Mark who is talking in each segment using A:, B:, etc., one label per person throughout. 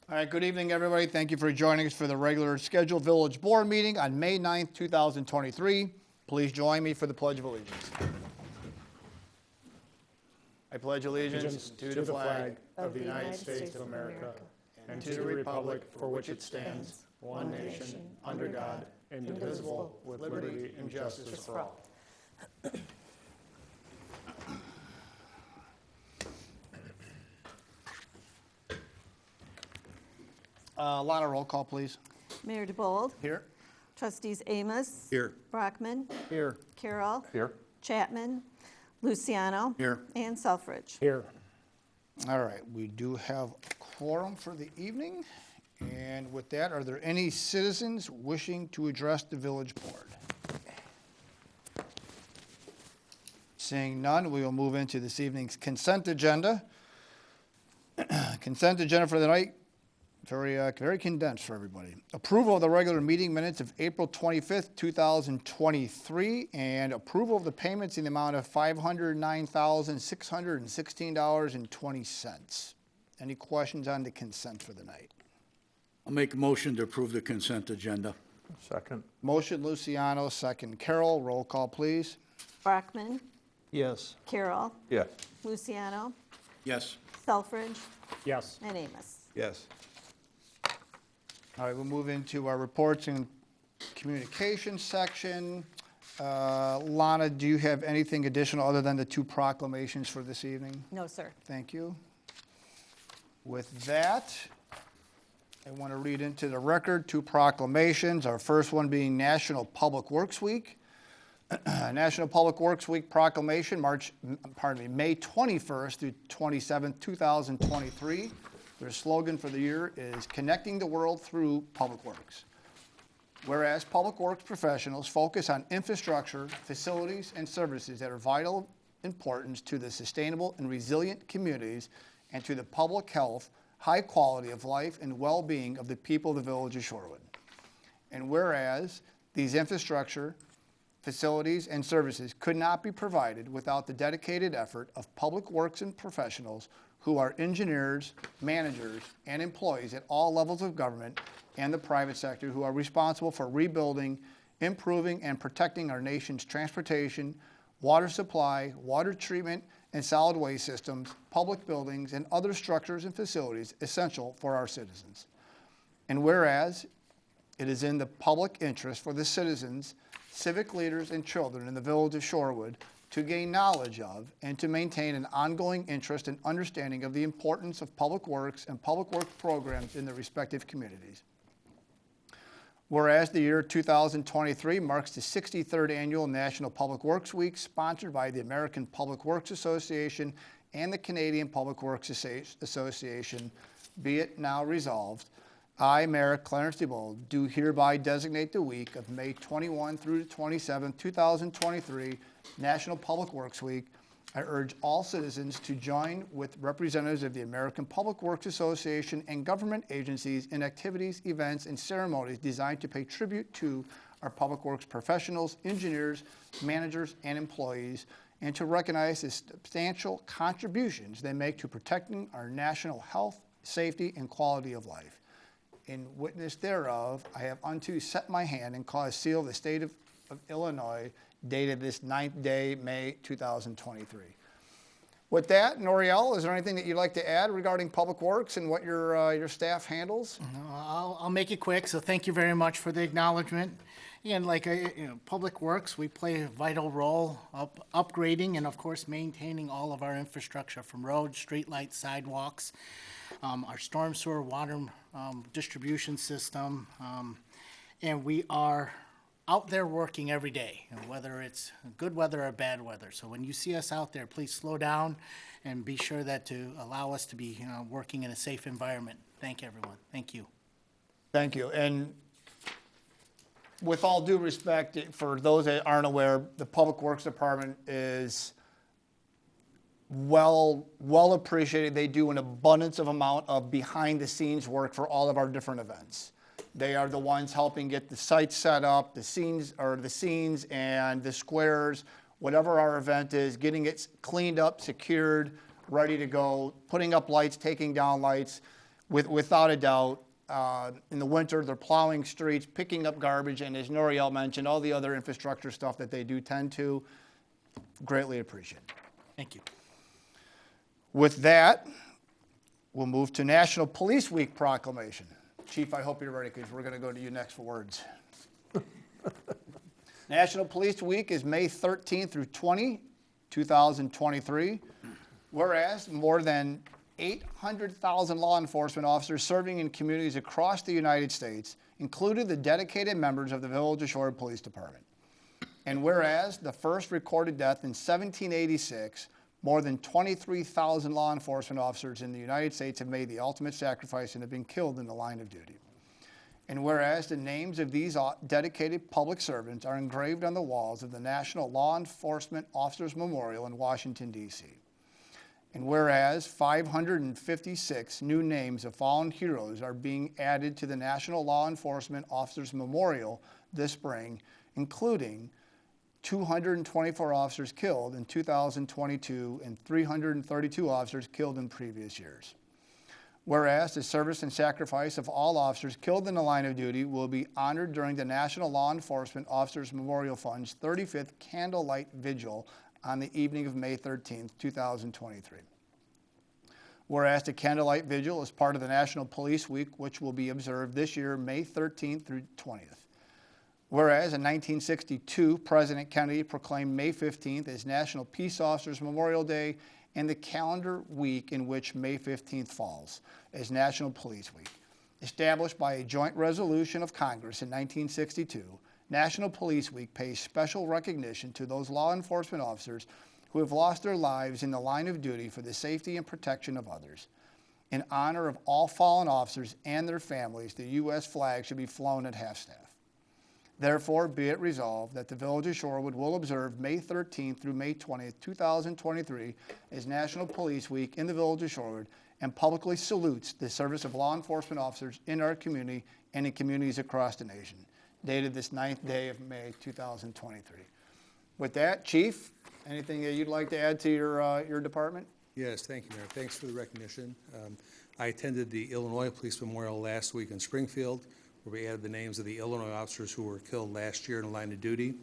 A: All right, good evening, everybody. Thank you for joining us for the regular scheduled Village Board meeting on May 9th, 2023. Please join me for the Pledge of Allegiance. I pledge allegiance to the flag
B: of the United States of America and to the republic for which it stands, one nation, under God, indivisible, with liberty and justice for all.
A: Lana, roll call, please.
C: Mayor DeBold.
A: Here.
C: Trustees Amos.
A: Here.
C: Brockman.
A: Here.
C: Carroll.
B: Here.
C: Chapman. Luciano.
A: Here.
C: And Selfridge.
B: Here.
A: All right, we do have a quorum for the evening. And with that, are there any citizens wishing to address the Village Board? Seeing none, we will move into this evening's consent agenda. Consent agenda for the night, very condensed for everybody. Approval of the regular meeting minutes of April 25th, 2023, and approval of the payments in the amount of $509,616.20. Any questions on the consent for the night?
D: I'll make a motion to approve the consent agenda.
B: Second.
A: Motion Luciano, second Carroll. Roll call, please.
C: Brockman.
B: Yes.
C: Carroll.
B: Yes.
C: Luciano.
D: Yes.
C: Selfridge.
B: Yes.
C: And Amos.
B: Yes.
A: All right, we'll move into our reports and communications section. Lana, do you have anything additional other than the two proclamations for this evening?
C: No, sir.
A: Thank you. With that, I want to read into the record two proclamations. Our first one being National Public Works Week. National Public Works Week proclamation, May 21st through 27th, 2023. Their slogan for the year is Connecting the World Through Public Works. Whereas public works professionals focus on infrastructure, facilities, and services that are vital importance to the sustainable and resilient communities and to the public health, high quality of life, and well-being of the people of the village of Shorewood. And whereas these infrastructure, facilities, and services could not be provided without the dedicated effort of public works and professionals who are engineers, managers, and employees at all levels of government and the private sector who are responsible for rebuilding, improving, and protecting our nation's transportation, water supply, water treatment, and solid waste systems, public buildings, and other structures and facilities essential for our citizens. And whereas it is in the public interest for the citizens, civic leaders, and children in the village of Shorewood to gain knowledge of and to maintain an ongoing interest and understanding of the importance of public works and public works programs in their respective communities. Whereas the year 2023 marks the 63rd annual National Public Works Week, sponsored by the American Public Works Association and the Canadian Public Works Association, be it now resolved, I, Mayor Clarence DeBold, do hereby designate the week of May 21 through 27, 2023, National Public Works Week. I urge all citizens to join with representatives of the American Public Works Association and government agencies in activities, events, and ceremonies designed to pay tribute to our public works professionals, engineers, managers, and employees, and to recognize the substantial contributions they make to protecting our national health, safety, and quality of life. In witness thereof, I have unto set my hand and caused seal of the state of Illinois, dated this 9th day, May 2023. With that, Noriel, is there anything that you'd like to add regarding Public Works and what your staff handles?
E: I'll make it quick. So thank you very much for the acknowledgement. And Public Works, we play a vital role upgrading and of course maintaining all of our infrastructure from roads, streetlights, sidewalks, our storm sewer water distribution system, and we are out there working every day, whether it's good weather or bad weather. So when you see us out there, please slow down and be sure that to allow us to be working in a safe environment. Thank everyone. Thank you.
A: Thank you. And with all due respect, for those that aren't aware, the Public Works Department is well appreciated. They do an abundance of amount of behind the scenes work for all of our different events. They are the ones helping get the sites set up, the scenes and the squares, whatever our event is, getting it cleaned up, secured, ready to go, putting up lights, taking down lights. without a doubt, in the winter, they're plowing streets, picking up garbage, and as Noriel mentioned, all the other infrastructure stuff that they do tend to, greatly appreciate.
E: Thank you.
A: With that, we'll move to National Police Week proclamation. Chief, I hope you're ready because we're going to go to you next for words. National Police Week is May 13th through 20, 2023. Whereas more than 800,000 law enforcement officers serving in communities across the United States, including the dedicated members of the Village of Shorewood Police Department. And whereas the first recorded death in 1786, more than 23,000 law enforcement officers in the United States have made the ultimate sacrifice and have been killed in the line of duty. And whereas the names of these dedicated public servants are engraved on the walls of the National Law Enforcement Officers Memorial in Washington, D.C. And whereas 556 new names of fallen heroes are being added to the National Law Enforcement Officers Memorial this spring, including 224 officers killed in 2022 and 332 officers killed in previous years. Whereas the service and sacrifice of all officers killed in the line of duty will be honored during the National Law Enforcement Officers Memorial Fund's 35th Candlelight Vigil on the evening of May 13th, 2023. Whereas the Candlelight Vigil is part of the National Police Week, which will be observed this year, May 13th through 20th. Whereas in 1962, President Kennedy proclaimed May 15th as National Peace Officers Memorial Day and the calendar week in which May 15th falls as National Police Week. Established by a joint resolution of Congress in 1962, National Police Week pays special recognition to those law enforcement officers who have lost their lives in the line of duty for the safety and protection of others. In honor of all fallen officers and their families, the U.S. flag should be flown at half-staff. Therefore, be it resolved that the Village of Shorewood will observe May 13th through May 20th, 2023 as National Police Week in the Village of Shorewood and publicly salutes the service of law enforcement officers in our community and in communities across the nation. Dated this 9th day of May 2023. With that, Chief, anything that you'd like to add to your department?
F: Yes, thank you, Mayor. Thanks for the recognition. I attended the Illinois Police Memorial last week in Springfield, where we added the names of the Illinois officers who were killed last year in the line of duty.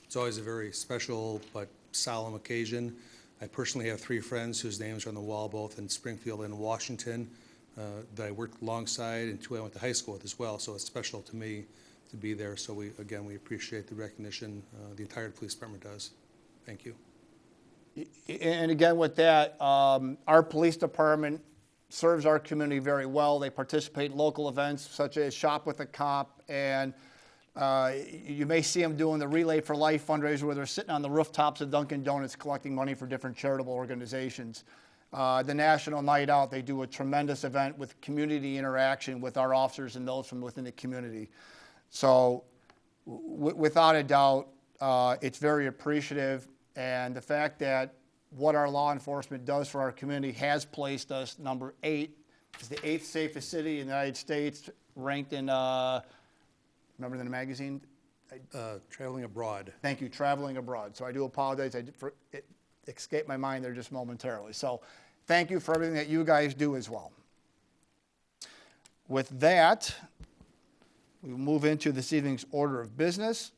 F: It's always a very special but solemn occasion. I personally have 3 friends whose names are on the wall, both in Springfield and Washington, that I worked alongside and 2 I went to high school with as well, so it's special to me to be there. So we appreciate the recognition the entire police department does. Thank you.
A: And again, with that, our police department serves our community very well. They participate in local events such as Shop with a Cop, and you may see them doing the Relay for Life fundraiser where they're sitting on the rooftops of Dunkin' Donuts collecting money for different charitable organizations. The National Night Out, they do a tremendous event with community interaction with our officers and those from within the community. So without a doubt, it's very appreciative, and the fact that what our law enforcement does for our community has placed us number 8. It's the 8th safest city in the United States, ranked in, remember the magazine?
F: Traveling Abroad.
A: Thank you, Traveling Abroad. So I do apologize, it escaped my mind there just momentarily. So thank you for everything that you guys do as well. With that, we will move into this evening's order of business.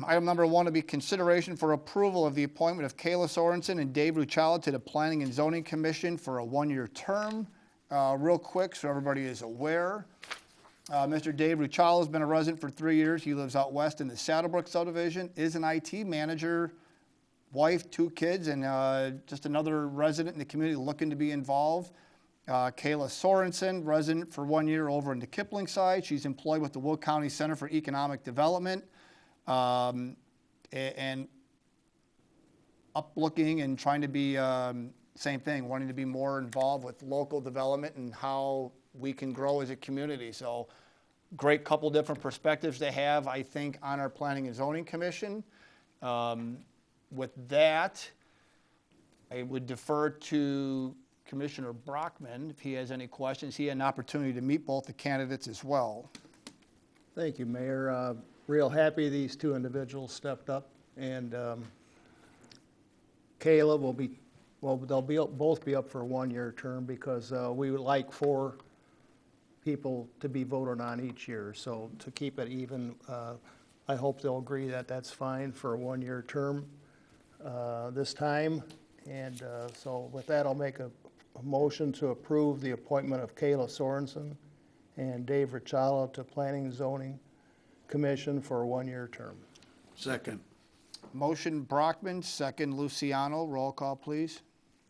A: Item number 1 will be consideration for approval of the appointment of Kayla Sorensen and Dave Ruchala to the Planning and Zoning Commission for a 1-year term. Real quick, so everybody is aware, Mr. Dave Ruchala has been a resident for 3 years. He lives out west in the Saddlebrook subdivision, is an IT manager, wife, 2 kids, and just another resident in the community looking to be involved. Kayla Sorensen, resident for 1 year over in the Kipling side. She's employed with the Will County Center for Economic Development. And uplooking and trying to be, same thing, wanting to be more involved with local development and how we can grow as a community. So great couple different perspectives they have, I think, on our Planning and Zoning Commission. With that, I would defer to Commissioner Brockman if he has any questions. He had an opportunity to meet both the candidates as well.
B: Thank you, Mayor. Real happy these 2 individuals stepped up, and Kayla will be Well, they'll both be up for a one-year term because we would like 4 people to be voted on each year. So to keep it even, I hope they'll agree that that's fine for a one-year term this time. And so with that, I'll make a motion to approve the appointment of Kayla Sorensen and Dave Ricciala to Planning and Zoning Commission for a one-year term.
D: Second.
A: Motion Brockman, second Luciano. Roll call, please.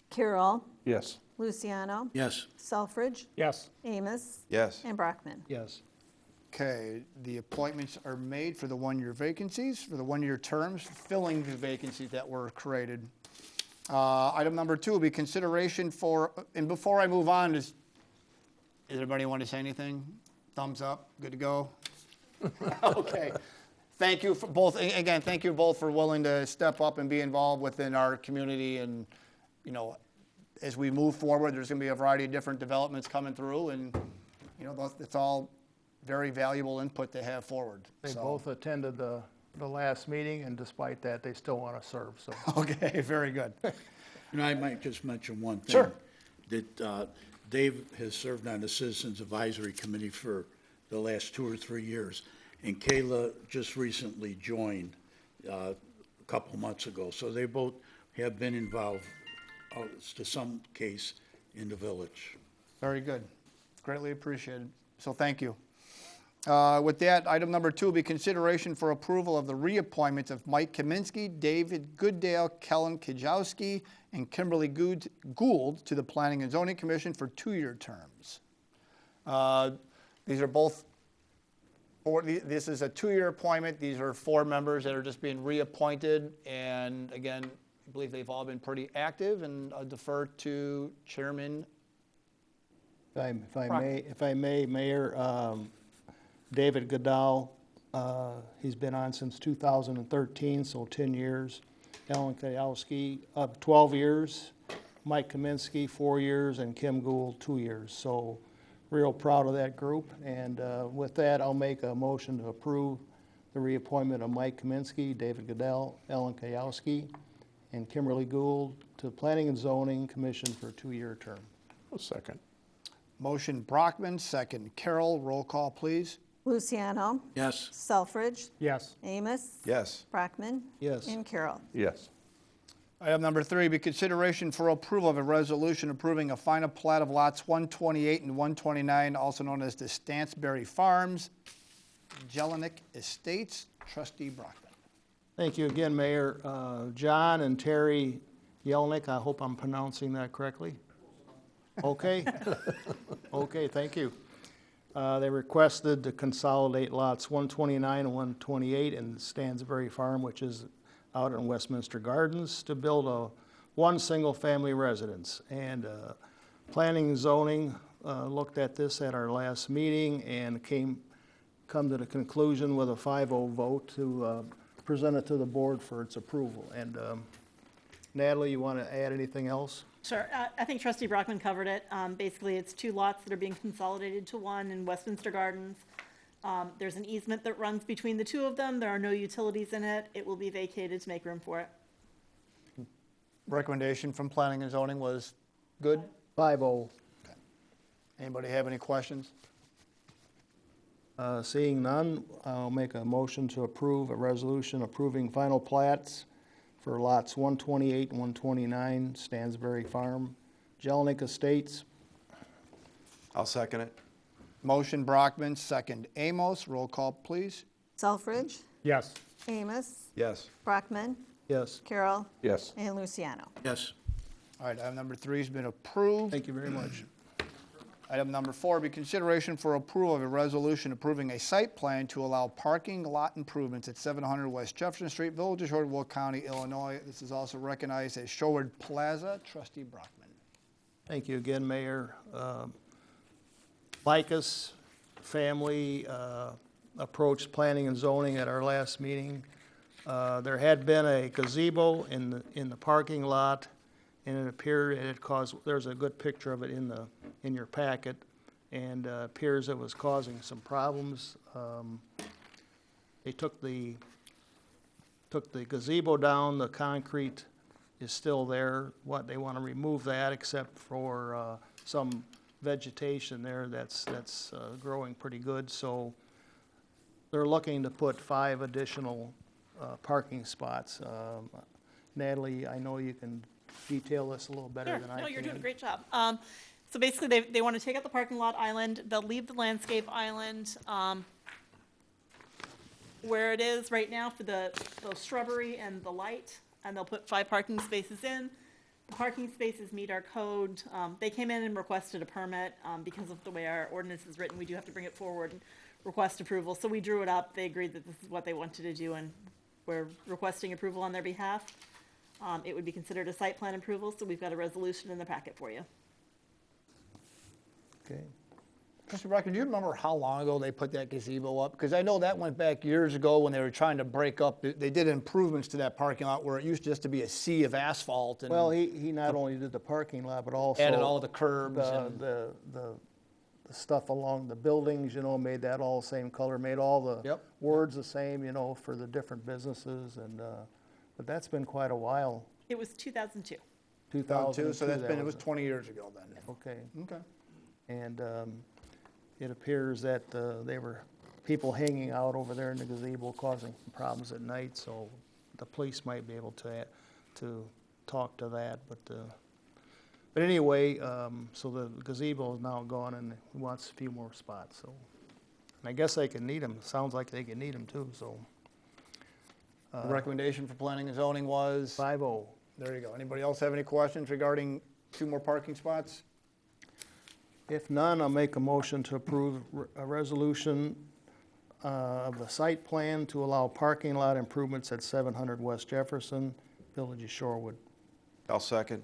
C: Carroll,
G: Yes.
C: Luciano,
D: Yes.
C: Selfridge,
B: Yes.
C: Amos,
G: Yes.
C: and Brockman.
B: Yes.
A: Okay, the appointments are made for the one-year vacancies, for the one-year terms, filling the vacancies that were created. Item number 2 will be consideration for, and before I move on, does anybody want to say anything? Thumbs up, good to go? Okay. Thank you for both, again, thank you both for willing to step up and be involved within our community. And, you know, as we move forward, there's going to be a variety of different developments coming through, and, you know, it's all very valuable input to have forward.
B: They
A: So-
B: both attended the last meeting, and despite that, they still want to serve, so.
A: Okay, very good.
D: You know, I might just mention one thing.
A: Sure.
D: That Dave has served on the Citizens Advisory Committee for the last 2 or 3 years, and Kayla just recently joined a couple months ago. So they both have been involved, to some case, in the village.
A: Very good. Greatly appreciated. So thank you. With that, item number 2 will be consideration for approval of the reappointments of Mike Kaminsky, David Gooddale, Kellen Kijowski, and Kimberly Gould to the Planning and Zoning Commission for 2-year terms. These are both, this is a 2-year appointment. These are 4 members that are just being reappointed. And again, I believe they've all been pretty active, and I'll defer to Chairman.
B: If I may, Mayor, David Goodall, he's been on since 2013, so 10 years. Ellen Kayowski, 12 years. Mike Kaminsky, 4 years, and Kim Gould, 2 years. So real proud of that group. And with that, I'll make a motion to approve the reappointment of Mike Kaminsky, David Goodell, Ellen Kayowski, and Kimberly Gould to Planning and Zoning Commission for a 2-year term.
G: A second.
A: Motion Brockman, second Carroll. Roll call, please.
C: Luciano,
D: Yes.
C: Selfridge,
B: Yes.
C: Amos,
G: Yes.
C: Brockman,
B: Yes.
C: and Carroll.
G: Yes.
A: Item number 3, be consideration for approval of a resolution approving a final plat of lots 128 and 129, also known as the Stansberry Farms, Jelinek Estates. Trustee Brockman.
B: Thank you again, Mayor. John and Terry Yelnick, I hope I'm pronouncing that correctly. Okay? Okay, thank you. They requested to consolidate lots 129 and 128 in Stansberry Farm, which is out in Westminster Gardens, to build one single-family residence. And Planning and Zoning looked at this at our last meeting and come to the conclusion with a 5-0 vote to present it to the board for its approval. And Natalie, you want to add anything else?
H: Sure. I think Trustee Brockman covered it. Basically, it's 2 lots that are being consolidated to one in Westminster Gardens. There's an easement that runs between the 2 of them. There are no utilities in it. It will be vacated to make room for it.
A: Recommendation from Planning and Zoning was good.
B: 5-0.
A: Anybody have any questions?
B: Seeing none, I'll make a motion to approve a resolution approving final plats for lots 128 and 129, Stansberry Farm, Jelinek Estates.
G: I'll second it.
A: Motion Brockman, second Amos. Roll call, please.
C: Selfridge,
B: Yes.
C: Amos,
G: Yes.
C: Brockman,
B: Yes.
C: Carroll,
G: Yes.
C: and Luciano.
D: Yes.
A: All right, item number 3 has been approved.
B: Thank you very much.
A: Item number 4, be consideration for approval of a resolution approving a site plan to allow parking lot improvements at 700 West Jefferson Street, Village of Shorewood, County, Illinois. This is also recognized as Shorewood Plaza. Trustee Brockman.
B: Thank you again, Mayor. Lycus family approached Planning and Zoning at our last meeting. There had been a gazebo in the parking lot, and it appeared it had caused, there's a good picture of it in your packet, and appears it was causing some problems. They took the gazebo down, the concrete is still there. What, they want to remove that except for some vegetation there that's growing pretty good. So they're looking to put 5 additional parking spots. Natalie, I know you can detail this a little better
H: Sure,
B: than I can.
H: no, you're doing a great job. So basically, they want to take out the parking lot island, they'll leave the landscape island, where it is right now for the shrubbery and the light, and they'll put 5 parking spaces in. The parking spaces meet our code. They came in and requested a permit, because of the way our ordinance is written, we do have to bring it forward and request approval. So we drew it up, they agreed that this is what they wanted to do, and we're requesting approval on their behalf. It would be considered a site plan approval, so we've got a resolution in the packet for you.
B: Okay.
A: Mr. Brockman, do you remember how long ago they put that gazebo up? Because I know that went back years ago when they were trying to break up, they did improvements to that parking lot where it used just to be a sea of asphalt and
B: Well, he not only did the parking lot, but also.
A: added all the curbs and.
B: The stuff along the buildings, you know, made that all the same color, made all the
A: Yep.
B: words the same, you know, for the different businesses, and, but that's been quite a while,
H: It was 2002.
B: 2002.
A: So that's been, it was
B: was
A: 20 years ago then.
B: Okay,
A: Okay.
B: and it appears that they were people hanging out over there in the gazebo causing problems at night, so the police might be able to talk to that, but anyway, so the gazebo is now gone and he wants a few more spots, so. And I guess they can need them, sounds like they can need them too, so.
A: The recommendation for planning and zoning was?
B: 5-0.
A: There you go. Anybody else have any questions regarding 2 more parking spots?
B: If none, I'll make a motion to approve a resolution of the site plan to allow parking lot improvements at 700 West Jefferson, Village of Shorewood.
G: I'll second.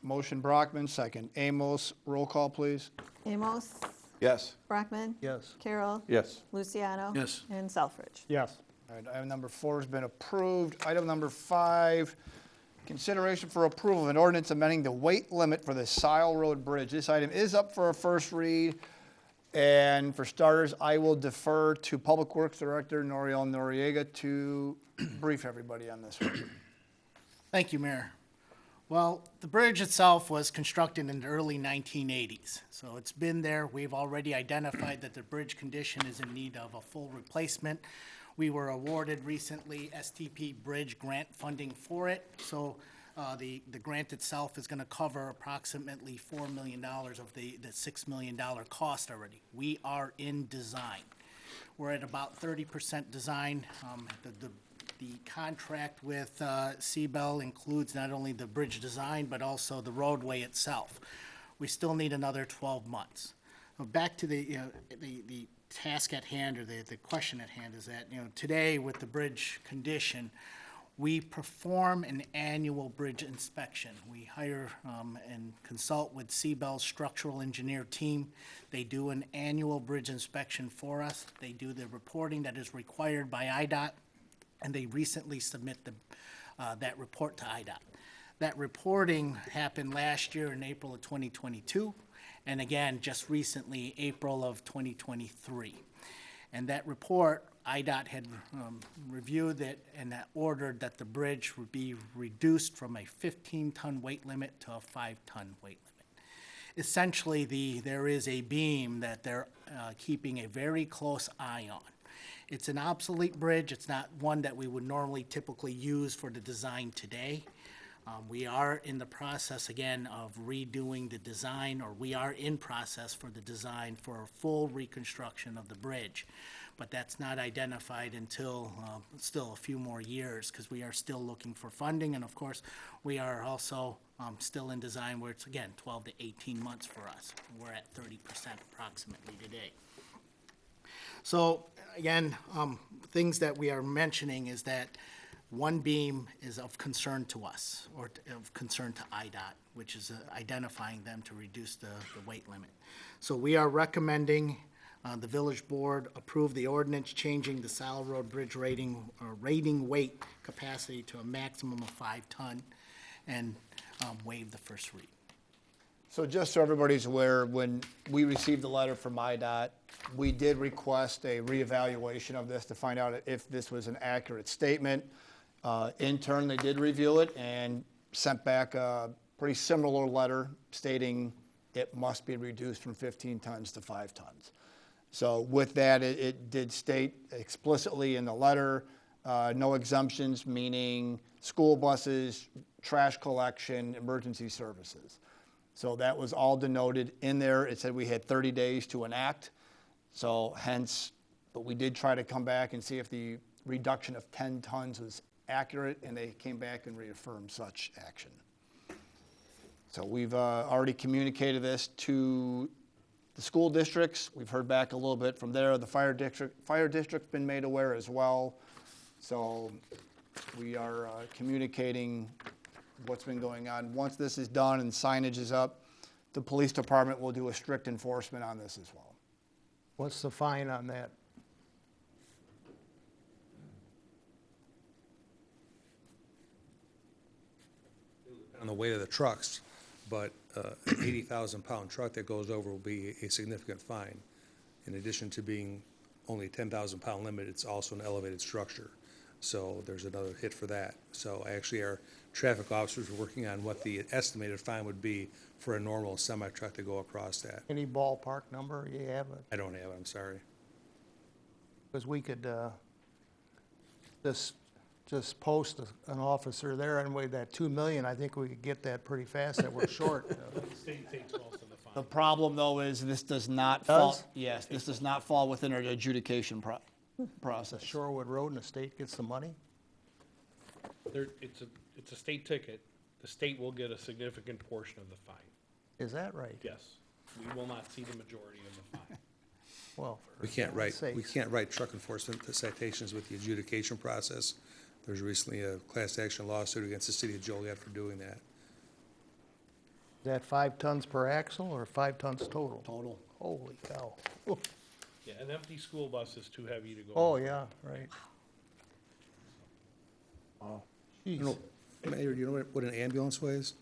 A: Motion Brockman, second Amos. Roll call, please.
C: Amos,
G: Yes.
C: Brockman,
B: Yes.
C: Carroll,
G: Yes.
C: Luciano.
D: Yes.
C: And Selfridge.
B: Yes.
A: All right, item number 4 has been approved. Item number 5, consideration for approval of an ordinance amending the weight limit for the Sile Road Bridge. This item is up for a first read. And for starters, I will defer to Public Works Director Noriel Noriega to brief everybody on this one.
E: Thank you, Mayor. Well, the bridge itself was constructed in the early 1980s, so it's been there. We've already identified that the bridge condition is in need of a full replacement. We were awarded recently STP Bridge grant funding for it, so the grant itself is going to cover approximately $4 million of the $6 million cost already. We are in design. We're at about 30% design. The contract with Seabell includes not only the bridge design, but also the roadway itself. We still need another 12 months. Back to the task at hand, or the question at hand, is that, today with the bridge condition, we perform an annual bridge inspection. We hire and consult with Seabell's structural engineer team. They do an annual bridge inspection for us. They do the reporting that is required by IDOT, and they recently submit that report to IDOT. That reporting happened last year in April of 2022, and again, just recently, April of 2023. And that report, IDOT had reviewed it and ordered that the bridge would be reduced from a 15-ton weight limit to a 5-ton weight limit. Essentially, there is a beam that they're keeping a very close eye on. It's an obsolete bridge. It's not one that we would normally typically use for the design today. We are in the process, again, of redoing the design, or we are in process for the design for a full reconstruction of the bridge. But that's not identified until still a few more years, because we are still looking for funding. And of course, we are also still in design where it's, again, 12 to 18 months for us. We're at 30% approximately today. So again, things that we are mentioning is that one beam is of concern to us, or of concern to IDOT, which is identifying them to reduce the weight limit. So we are recommending the village board approve the ordinance changing the Sile Road Bridge rating weight capacity to a maximum of 5 ton and waive the first read.
A: So just so everybody's aware, when we received the letter from IDOT, we did request a reevaluation of this to find out if this was an accurate statement. In turn, they did review it, and sent back a pretty similar letter stating it must be reduced from 15 tons to 5 tons. So with that, it did state explicitly in the letter, no exemptions, meaning school buses, trash collection, emergency services. So that was all denoted in there. It said we had 30 days to enact. So hence, but we did try to come back and see if the reduction of 10 tons was accurate, and they came back and reaffirmed such action. So we've already communicated this to the school districts. We've heard back a little bit from there. The fire district's been made aware as well. So we are communicating what's been going on. Once this is done and signage is up, the police department will do a strict enforcement on this as well.
B: What's the fine on that?
F: On the weight of the trucks, but an 80,000-pound truck that goes over will be a significant fine. In addition to being only 10,000-pound limit, it's also an elevated structure. So there's another hit for that. So actually, our traffic officers are working on what the estimated fine would be for a normal semi-truck to go across that.
B: Any ballpark number you have?
F: I don't have it, I'm sorry.
B: Because we could just post an officer there, and with that 2 million, I think we could get that pretty fast, that we're short.
I: The state takes most of the fine.
A: The problem, though, is this does not fall. Yes, this does not fall within our adjudication process.
B: Shorewood Road and the state gets the money?
I: It's a state ticket. The state will get a significant portion of the fine.
B: Is that right?
I: Yes. We will not see the majority of the fine.
B: Well, for
F: We can't write,
B: sakes.
F: we can't write truck enforcement citations with the adjudication process. There's recently a class action lawsuit against the city of Joliet for doing that.
B: Is that 5 tons per axle or 5 tons total?
A: Total.
B: Holy cow.
I: Yeah, an empty school bus is too heavy to go.
B: Oh, yeah, right.
F: You know, Mayor, do you know what an ambulance weighs?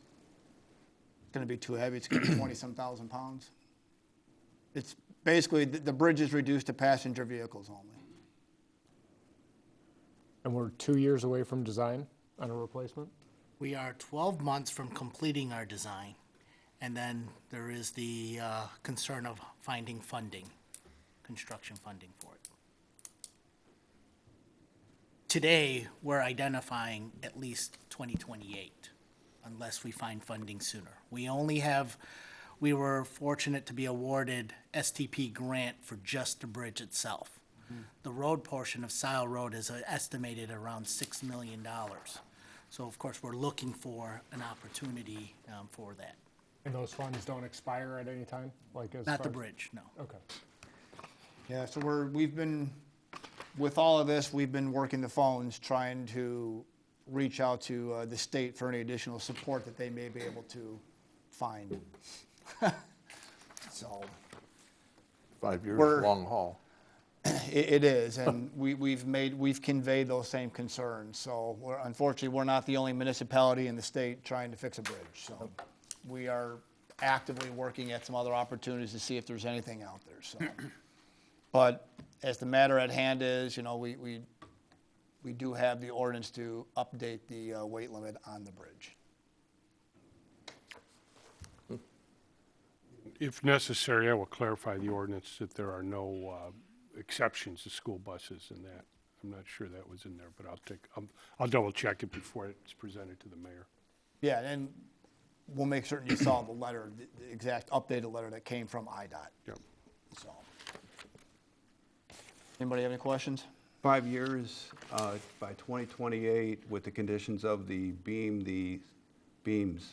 A: It's gonna be too heavy. It's gonna be 20-some thousand pounds. It's basically, the bridge is reduced to passenger vehicles only.
J: And we're 2 years away from design on a replacement?
E: We are 12 months from completing our design, and then there is the concern of finding funding, construction funding for it. Today, we're identifying at least 2028, unless we find funding sooner. We were fortunate to be awarded STP grant for just the bridge itself. The road portion of Sile Road is estimated around $6 million. So of course, we're looking for an opportunity for that.
J: And those funds don't expire at any time? Like as
E: Not
J: far
E: the
J: as-
E: bridge, no.
J: Okay.
A: Yeah, so we've been, with all of this, we've been working the phones, trying to reach out to the state for any additional support that they may be able to find. So,
G: 5 years,
A: We're-
G: long haul.
A: it is, and we've conveyed those same concerns. So unfortunately, we're not the only municipality in the state trying to fix a bridge. So we are actively working at some other opportunities to see if there's anything out there, so. But as the matter at hand is, you know, we do have the ordinance to update the weight limit on the bridge.
K: If necessary, I will clarify the ordinance that there are no exceptions to school buses in that. I'm not sure that was in there, but I'll double check it before it's presented to the mayor.
A: Yeah, and we'll make certain you saw the letter, the exact updated letter that came from IDOT.
K: Yep.
A: So. Anybody have any questions?
L: 5 years, by 2028, with the conditions of the beams,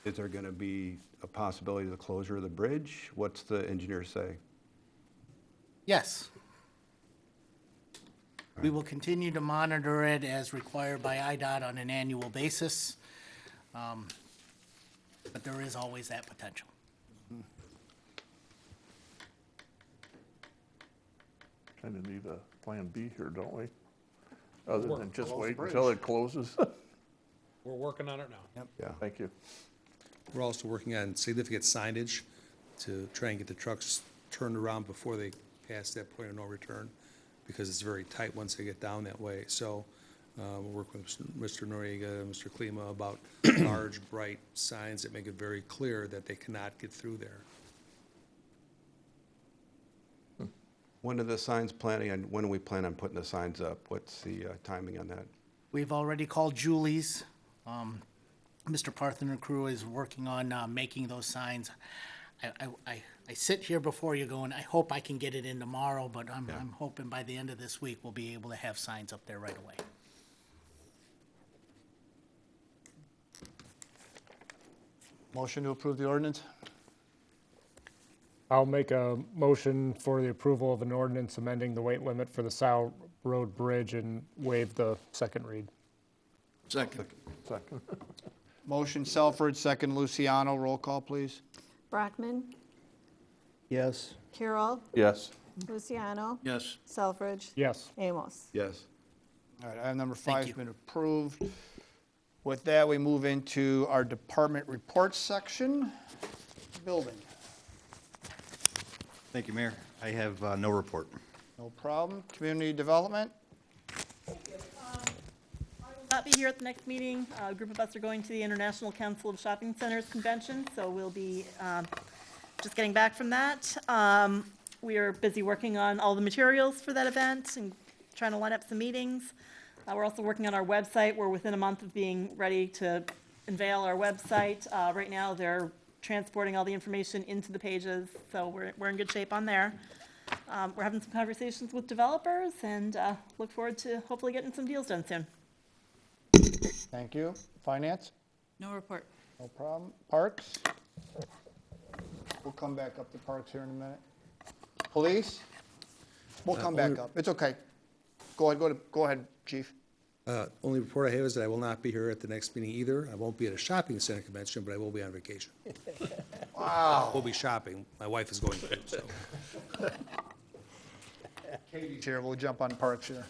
L: is there going to be a possibility of the closure of the bridge? What's the engineer say?
E: Yes. We will continue to monitor it as required by IDOT on an annual basis. But there is always that potential.
G: Kind of need a plan B here, don't we? Other than just
A: Close the
G: wait
A: bridge.
G: until it closes.
I: We're working on it now.
L: Yeah.
G: Thank you.
F: We're also working on significant signage to try and get the trucks turned around before they pass that point of no return, because it's very tight once they get down that way. So We'll work with Mr. Noriega, Mr. Klima about large, bright signs that make it very clear that they cannot get through there.
L: When are the signs planning, and when do we plan on putting the signs up? What's the timing on that?
E: We've already called Julie's. Mr. Parthen and crew is working on making those signs. I sit here before you going, I hope I can get it in tomorrow, but I'm hoping by the end of this week, we'll be able to have signs up there right away.
A: Motion to approve the ordinance?
J: I'll make a motion for the approval of an ordinance amending the weight limit for the South Road Bridge and waive the second read.
D: Second.
G: Second.
A: Motion Selford, second Luciano. Roll call, please.
C: Brockman,
B: Yes.
C: Carroll,
G: Yes.
C: Luciano,
D: Yes.
C: Selfridge,
J: Yes.
C: Amos.
L: Yes.
A: All right, item number
E: Thank
A: 5 has
E: you.
A: been approved. With that, we move into our department reports section. Building,
M: Thank you, Mayor. I have no report.
A: no problem. Community development,
H: Not be here at the next meeting. A group of us are going to the International Council of Shopping Centers Convention, so we'll be just getting back from that. We are busy working on all the materials for that event and trying to line up some meetings. We're also working on our website. We're within a month of being ready to unveil our website. Right now, they're transporting all the information into the pages, so we're in good shape on there. We're having some conversations with developers and look forward to hopefully getting some deals done soon.
A: thank you. Finance,
C: No report.
A: no problem. Parks? We'll come back up to parks here in a minute. Police? We'll come back up. It's okay. Go ahead, chief.
F: Only report I have is that I will not be here at the next meeting either. I won't be at a shopping center convention, but I will be on vacation.
A: Wow.
F: We'll be shopping. My wife is going to, so.
A: Katie's here, we'll jump on parks here.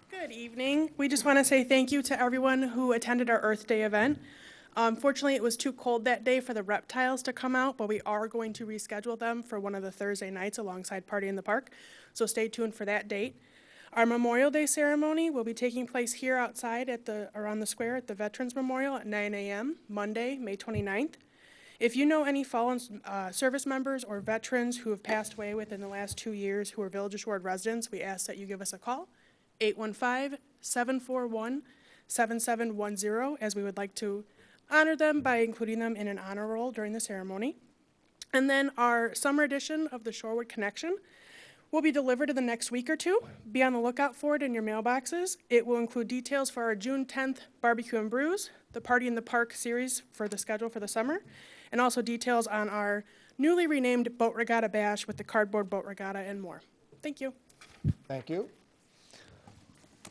N: Good evening. We just want to say thank you to everyone who attended our Earth Day event. Unfortunately, it was too cold that day for the reptiles to come out, but we are going to reschedule them for one of the Thursday nights alongside Party in the Park, so stay tuned for that date. Our Memorial Day ceremony will be taking place here outside around the square at the Veterans Memorial at 9 a.m., Monday, May 29th. If you know any fallen service members or veterans who have passed away within the last 2 years who are Village of Shorewood residents, we ask that you give us a call, 815-741-7710, as we would like to honor them by including them in an honor roll during the ceremony. And then our summer edition of the Shorewood Connection will be delivered in the next week or two. Be on the lookout for it in your mailboxes. It will include details for our June 10th Barbecue and Brews, the Party in the Park series for the schedule for the summer, and also details on our newly renamed Boat Regatta Bash with the cardboard boat regatta and more. Thank you.
A: Thank you.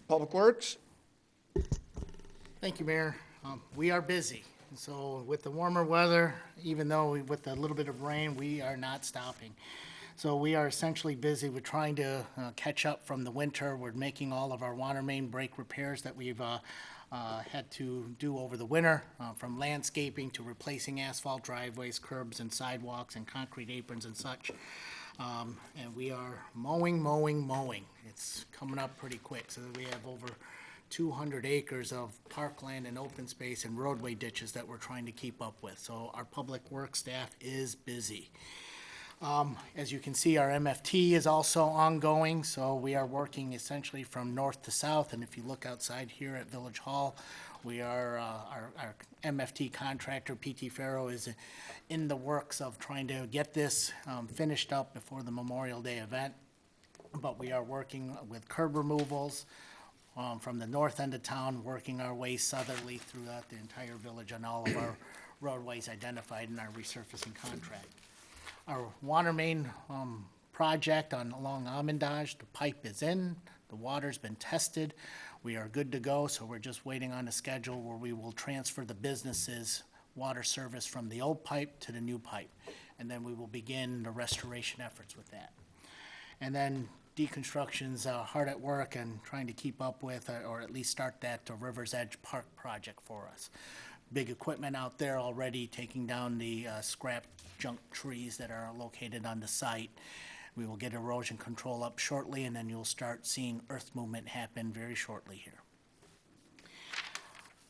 A: Public Works?
E: Thank you, Mayor. We are busy. So with the warmer weather, even though with a little bit of rain, we are not stopping. So we are essentially busy with trying to catch up from the winter. We're making all of our water main break repairs that we've had to do over the winter, from landscaping to replacing asphalt driveways, curbs and sidewalks and concrete aprons and such. And we are mowing. It's coming up pretty quick. So we have over 200 acres of parkland and open space and roadway ditches that we're trying to keep up with. So our public works staff is busy. As you can see, our MFT is also ongoing, so we are working essentially from north to south. And if you look outside here at Village Hall, we are, our MFT contractor, PT Farrow, is in the works of trying to get this finished up before the Memorial Day event. But we are working with curb removals from the north end of town, working our way southerly throughout the entire village on all of our roadways identified in our resurfacing contract. Our water main project along Amendage, the pipe is in, the water's been tested, we are good to go, so we're just waiting on a schedule where we will transfer the business's water service from the old pipe to the new pipe, and then we will begin the restoration efforts with that. And then deconstruction's hard at work and trying to keep up with, or at least start that River's Edge Park project for us. Big equipment out there already taking down the scrap junk trees that are located on the site. We will get erosion control up shortly, and then you'll start seeing earth movement happen very shortly here.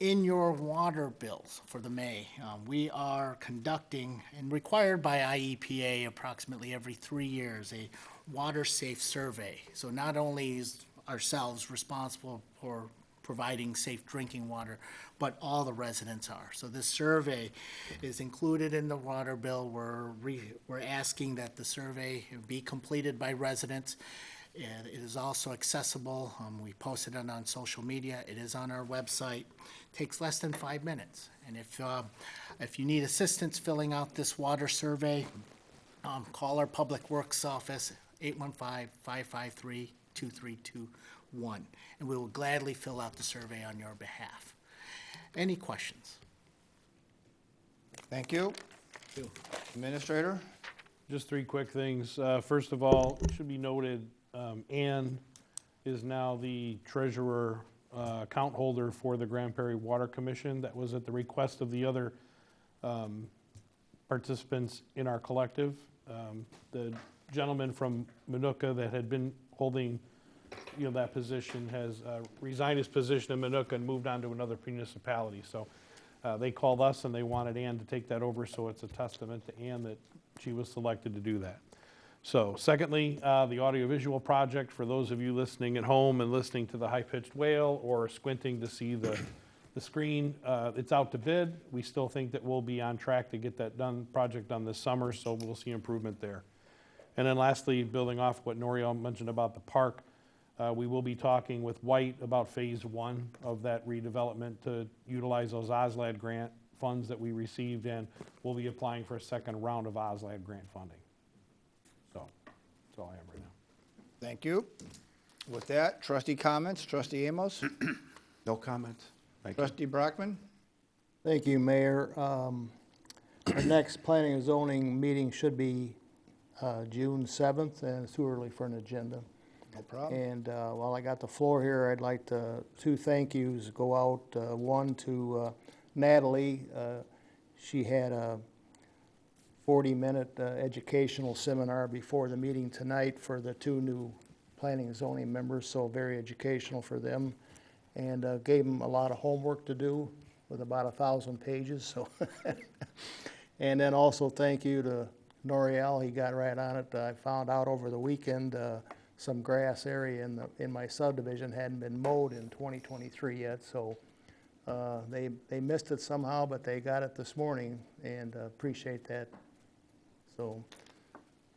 E: In your water bills for the May, we are conducting, and required by IEPA approximately every 3 years, a water safe survey. So not only is ourselves responsible for providing safe drinking water, but all the residents are. So this survey is included in the water bill. We're asking that the survey be completed by residents. And it is also accessible. We posted it on social media. It is on our website. Takes less than 5 minutes. And if you need assistance filling out this water survey, call our Public Works office, 815-553-2321, and we will gladly fill out the survey on your behalf. Any questions?
A: Thank you. Administrator?
I: Just three quick things. First of all, it should be noted, Ann is now the treasurer, account holder for the Grand Prairie Water Commission. That was at the request of the other participants in our collective. The gentleman from Manuka that had been holding, that position has resigned his position in Manuka and moved on to another municipality. So they called us and they wanted Ann to take that over, so it's a testament to Ann that she was selected to do that. So secondly, the audiovisual project, for those of you listening at home and listening to the high-pitched wail or squinting to see the screen, it's out to bid. We still think that we'll be on track to get that project done this summer, so we'll see improvement there. And then lastly, building off what Noriel mentioned about the park, we will be talking with White about phase 1 of that redevelopment to utilize those OSLAD grant funds that we received, and we'll be applying for a second round of OSLAD grant funding. So that's all I have right now.
A: Thank you. With that, trustee comments. Trustee Amos?
L: No comments. Thank you.
A: Trustee Brockman?
B: Thank you, Mayor. Our next planning and zoning meeting should be June 7th, and it's too early for an agenda.
A: No problem.
B: And while I got the floor here, I'd like to, two thank yous go out. One to Natalie. She had a 40-minute educational seminar before the meeting tonight for the two new planning and zoning members, so very educational for them. And gave them a lot of homework to do with about 1,000 pages. So, and then also thank you to Noriel. He got right on it. I found out over the weekend some grass area in my subdivision hadn't been mowed in 2023 yet. So they missed it somehow, but they got it this morning, and appreciate that. So,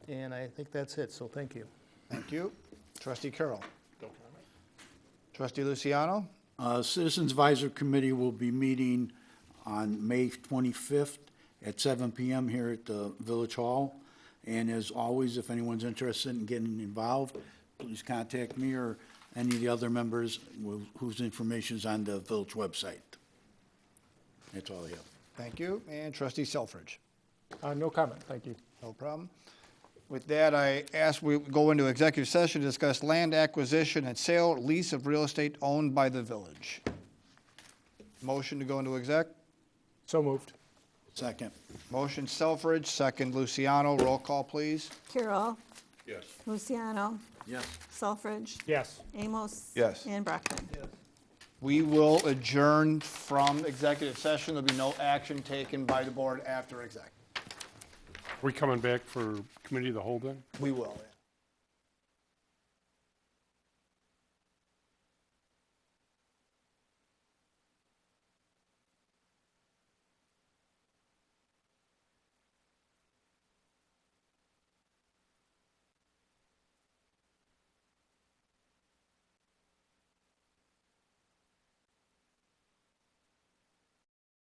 B: and I think that's it. So thank you.
A: Thank you. Trustee Carroll? Trustee Luciano?
D: Citizens Advisory Committee will be meeting on May 25th at 7 p.m. here at the Village Hall. And as always, if anyone's interested in getting involved, please contact me or any of the other members whose information is on the village website. That's all I have.
A: Thank you. And Trustee Selfridge?
J: No comment, thank you.
A: No problem. With that, I ask we go into executive session to discuss land acquisition and sale, lease of real estate owned by the village. Motion to go into exec?
J: So moved.
D: Second.
A: Motion Selfridge, second Luciano. Roll call, please.
C: Carol,
I: Yes.
C: Luciano,
D: Yes.
C: Selfridge,
J: Yes.
C: Amos.
A: Yes.
C: And Brockman.
A: We will adjourn from executive session. There'll be no action taken by the board after exec.
K: Are we coming back for committee of the whole then?
A: We will.